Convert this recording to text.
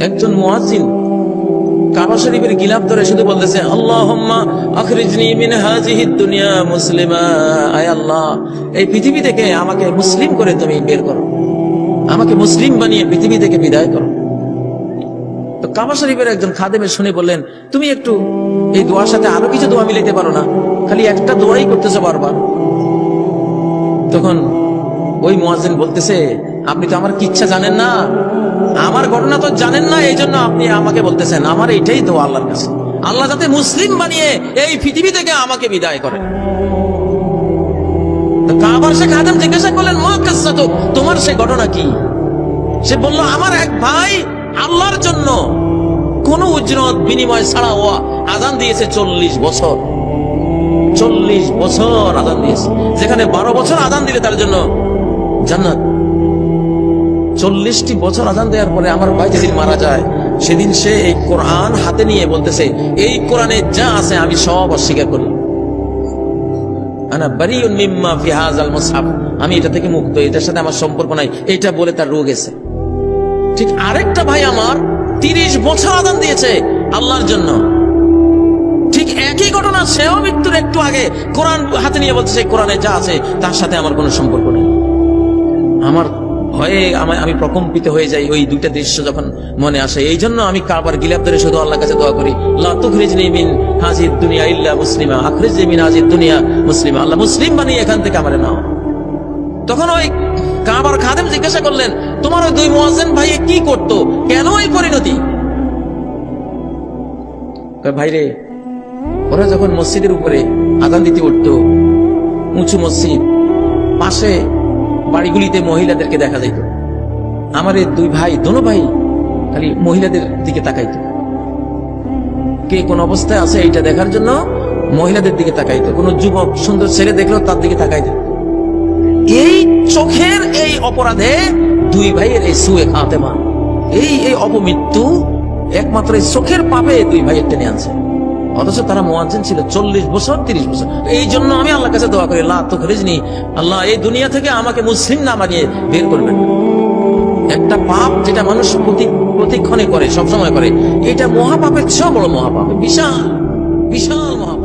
একজন মুয়াজ্জিন কাবা শরীফের গিলাফ ধরে শুধু বলতেছে, আল্লাহুম্মা আখরিজনি মিন হাযিহিদ দুনিয়া মুসলিমা, আয় আল্লাহ এই পৃথিবী থেকে আমাকে মুসলিম করে তুমি বের করো, আমাকে মুসলিম বানিয়ে পৃথিবী থেকে বিদায় করো। তো কাবা শরীফের একজন খাদেমে শুনে বললেন, তুমি একটু এই দোয়ার সাথে আরো কিছু দোয়া মিলাইতে পারো না? খালি একটা দোয়াই করতেছো বারবার। তখন ওই মুয়াজ্জিন বলতেছে, আপনি তো আমার কিচ্ছা জানেন না, আমার ঘটনা তো জানেন না, এই জন্য আপনি আমাকে বলতেছেন আমার এইটাই দোয়া আল্লাহর কাছে, আল্লাহ যাতে মুসলিম বানিয়ে এই পৃথিবী থেকে আমাকে বিদায় করেন। কাবার সে খাদেম জিজ্ঞাসা করলেন, মা কিসসাতু, তোমার সে ঘটনা কি? সে বলল, আমার এক ভাই আল্লাহর জন্য কোন উজরত বিনিময় ছাড়া ও আযান দিয়েছে 40 বছর। 40 বছর আযান দিয়েছে, যেখানে 12 বছর আযান দিলে তার জন্য জান্নাত। 40টি বছর আযান দেওয়ার পরে আমার ভাই যেদিন মারা যায়, সেদিন সে এই কোরআন হাতে নিয়ে বলতেছে, এই কোরআনে যা আছে আমি সব অস্বীকার করি, আনা বারিউন মিম্মা ফি হাযাল মুসহাফ, আমি এটা থেকে মুক্ত, এটার সাথে আমার সম্পর্ক নাই, এটা বলে তার রোগ গেছে। ঠিক আরেকটা ভাই আমার 30 বছর আযান দিয়েছে আল্লাহর জন্য, ঠিক একই ঘটনা, সেও মৃত্যুর একটু আগে কোরআন হাতে নিয়ে বলতেছে কোরআনে যা আছে তার সাথে আমার কোনো সম্পর্ক নেই। আমার ভয়ে আমি প্রকম্পিত হয়ে যাই ওই দুইটা দৃশ্য যখন মনে আসে। এই জন্য আমি কাবার গিলাফ ধরে শুধু আল্লাহর কাছে দোয়া করি, লা তুখরিজনি মিন হাযিহিদ দুনিয়া ইল্লা মুসলিমা, আখরিজনি মিন হাযিহিদ দুনিয়া মুসলিমা, আল্লাহ মুসলিম বানিয়ে এখান থেকে আমারে নাও। তখন ওই কাবার খাদেম জিজ্ঞাসা করলেন, তোমার ওই দুই মুয়াজ্জিন ভাই কি করতো, কেন এই পরিণতি? ভাইরে, ওরা যখন মসজিদের উপরে আযান দিতে উঠতো, উঁচু মসজিদ, পাশে বাড়িগুলিতে মহিলাদেরকে দেখা যাইত, আমার এই দুই ভাই, দোনো ভাই খালি মহিলাদের দিকে তাকাইতো, কে কোন অবস্থায় আছে এইটা দেখার জন্য মহিলাদের দিকে তাকাইতো, কোন যুবক সুন্দর ছেলে দেখলো তার দিকে তাকাইতো। এই চোখের এই অপরাধে দুই ভাইয়ের এই সুয়ে খাতেমা, এই অপমৃত্যু একমাত্র এই চোখের পাপে দুই ভাইয়ের টেনে আনছে। অথচ তারা মুয়াজ্জিন ছিল 40 বছর 30 বছর। এই জন্য আমি আল্লাহর কাছে দোয়া করি, লা তুখরিজনি, আল্লাহ এই দুনিয়া থেকে আমাকে মুসলিম না বানিয়ে বের করবেন। একটা পাপ যেটা মানুষ প্রতিক্ষণে করে, সবসময় করে, এটা মহাপাপের চেয়ে বড় মহাপাপ, বিশাল বিশাল মহাপাপ।